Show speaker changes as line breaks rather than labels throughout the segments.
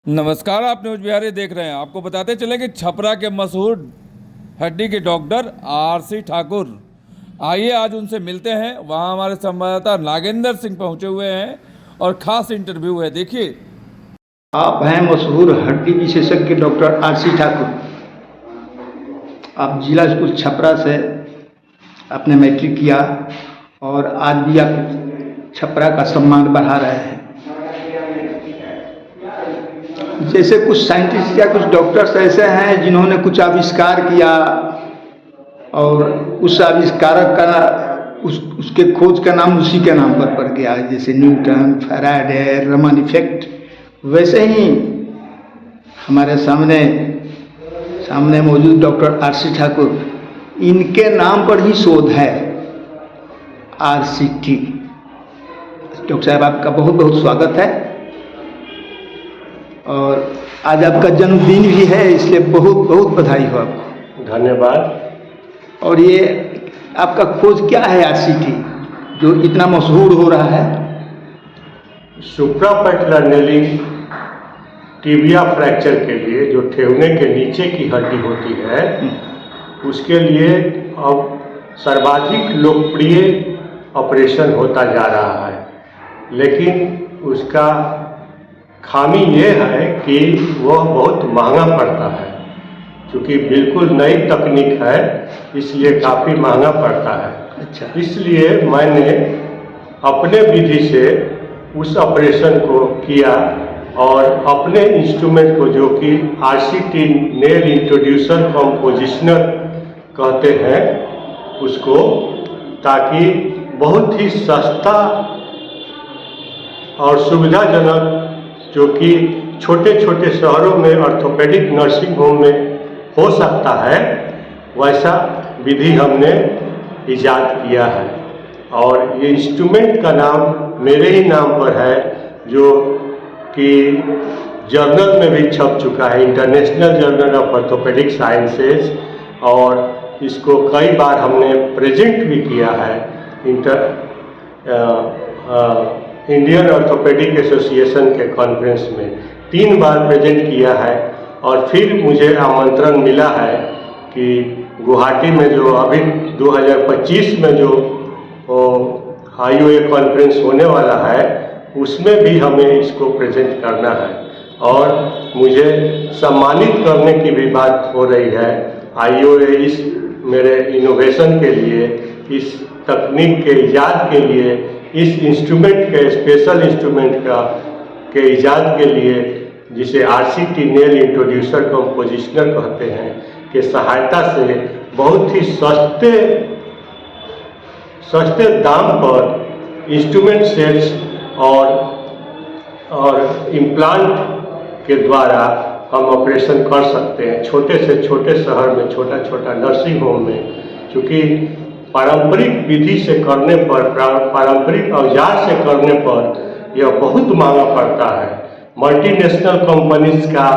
नमस्कार, आप न्यूज बिहारी देख रहे हैं। आपको बताते चले कि छपरा के मशहूर हड्डी के डॉक्टर आरसी ठाकुर, आइए आज उनसे मिलते हैं। वहां हमारे संवाददाता नागेंद्र सिंह पहुंचे हुए हैं और खास इंटरव्यू है, देखिए।
आप हैं मशहूर हड्डी विशेषज्ञ डॉक्टर आरसी ठाकुर। आप जिला स्कूल छपरा से आपने मैट्रिक किया और आज भी आप छपरा का सम्मान बढ़ा रहे हैं। जैसे कुछ साइंटिस्ट या कुछ डॉक्टर्स ऐसे हैं जिन्होंने कुछ आविष्कार किया और उस आविष्कारक का उसके खोज का नाम उसी के नाम पर पड़ गया, जैसे न्यूटन, फैराडे, रमन इफेक्ट। वैसे ही हमारे सामने मौजूद डॉक्टर आरसी ठाकुर, इनके नाम पर ही शोध है RCT। डॉक्टर साहब, आपका बहुत बहुत स्वागत है और आज आपका जन्मदिन भी है, इसलिए बहुत बहुत बधाई हो आपको।
धन्यवाद।
और ये आपका खोज क्या है RCT जो इतना मशहूर हो रहा है?
सुप्रापेटलर नेलिंग टिबिया फ्रैक्चर के लिए, जो ठेवने के नीचे की हड्डी होती है, उसके लिए अब सर्वाधिक लोकप्रिय ऑपरेशन होता जा रहा है। लेकिन उसका खामी ये है कि वह बहुत महंगा पड़ता है। क्योंकि बिल्कुल नई तकनीक है, इसलिए काफ़ी महंगा पड़ता है।
अच्छा।
इसलिए मैंने अपने विधि से उस ऑपरेशन को किया और अपने इंस्ट्रूमेंट को, जो कि RCT nail introducer cum positioner कहते हैं उसको, ताकि बहुत ही सस्ता और सुविधाजनक, जो कि छोटे छोटे शहरों में ऑर्थोपेडिक नर्सिंग होम में हो सकता है, वैसा विधि हमने इजाद किया है। और ये इंस्ट्रूमेंट का नाम मेरे ही नाम पर है, जो कि जर्नल में भी छप चुका है, international journal of orthopaedic sciences. और इसको कई बार हमने प्रेजेंट भी किया है इंडियन ऑर्थोपेडिक एसोसिएशन के कॉन्फ्रेंस में 3 बार प्रेजेंट किया है। और फिर मुझे आमंत्रण मिला है कि गुवाहाटी में जो अभी 2025 में जो IOA कॉन्फ्रेंस होने वाला है, उसमें भी हमें इसको प्रेजेंट करना है। और मुझे सम्मानित करने की भी बात हो रही है। IOA इस मेरे इनोवेशन के लिए, इस तकनीक के इजाद के लिए, इस इंस्ट्रूमेंट के, स्पेशल इंस्ट्रूमेंट के इजाद के लिए, जिसे RCT nail introducer cum positioner कहते हैं, के सहायता से बहुत ही सस्ते दाम पर इंस्ट्रूमेंट सेट्स और इम्प्लांट के द्वारा हम ऑपरेशन कर सकते हैं छोटे से छोटे शहर में, छोटा छोटा नर्सिंग होम में। क्योंकि पारंपरिक विधि से करने पर, पारंपरिक औजार से करने पर यह बहुत महंगा पड़ता है। मल्टीनेशनल कंपनीज का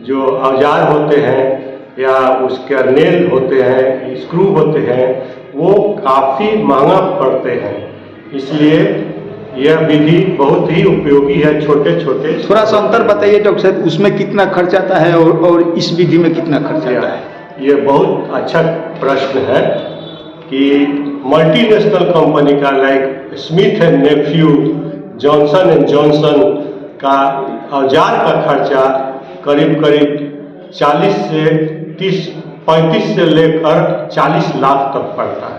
जो औजार होते हैं या उसके नेल होते हैं, स्क्रू होते हैं, वो काफ़ी महंगा पड़ते हैं। इसलिए यह विधि बहुत ही उपयोगी है छोटे छोटे।
थोड़ा सा अंतर बताइए डॉक्टर साहब, उसमें कितना खर्च आता है और इस विधि में कितना खर्च आता है?
ये बहुत अच्छा प्रश्न है कि मल्टीनेशनल कंपनी का, like Smith and Nephew, Johnson and Johnson का औजार का खर्चा करीब 40 से 35 से लेकर 40 लाख तक पड़ता है।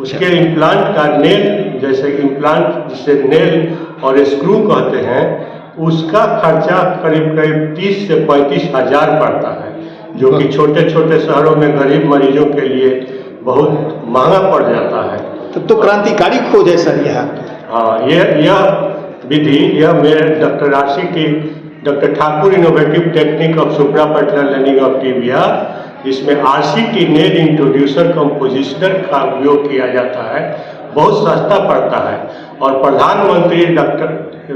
उसके इम्प्लांट का नेल, जैसे इम्प्लांट जिसे नेल और स्क्रू कहते हैं, उसका खर्चा करीब 30 से 35 हज़ार पड़ता है, जो कि छोटे छोटे शहरों में गरीब मरीजों के लिए बहुत महंगा पड़ जाता है।
तब तो क्रांतिकारी खोज है सर यह।
हाँ, यह विधि, यह मेरे doctor RCT, doctor Thakur innovative technique of suprapatellar nailing of tibia, इसमें RCT nail introducer cum positioner का उपयोग किया जाता है। बहुत सस्ता पड़ता है और प्रधानमंत्री डॉक्टर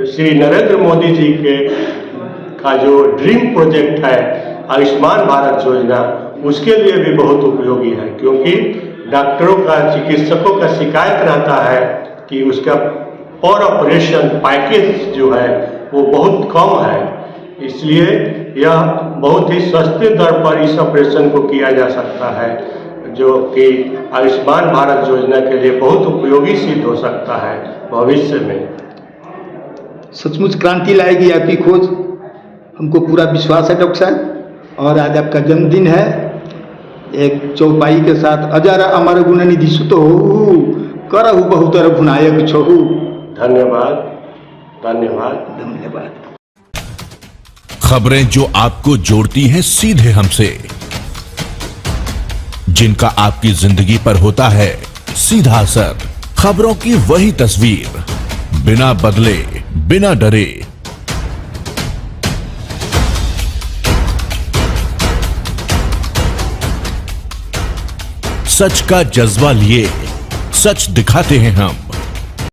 श्री नरेंद्र मोदी जी का जो ड्रीम प्रोजेक्ट है आयुष्मान भारत योजना, उसके लिए भी बहुत उपयोगी है। क्योंकि डॉक्टरों का, चिकित्सकों का शिकायत रहता है कि उसका पर ऑपरेशन पैकेज जो है वो बहुत कम है, इसलिए यह बहुत ही सस्ते दर पर इस ऑपरेशन को किया जा सकता है, जो कि आयुष्मान भारत योजना के लिए बहुत उपयोगी सिद्ध हो सकता है भविष्य में।
सचमुच क्रांति लाएगी आपकी खोज, हमको पूरा विश्वास है डॉक्टर साहब। और आज आपका जन्मदिन है, एक चौपाई के साथ अजर अमर गुण निधि सुत हो करहु बहुतर भुनायक छोहु।
धन्यवाद धन्यवाद
धन्यवाद।
खबरें जो आपको जोड़ती हैं सीधे हमसे, जिनका आपकी जिंदगी पर होता है सीधा असर, खबरों की वही तस्वीर, बिना बदले बिना डरे। सच का जज्बा लिए सच दिखाते हैं हम।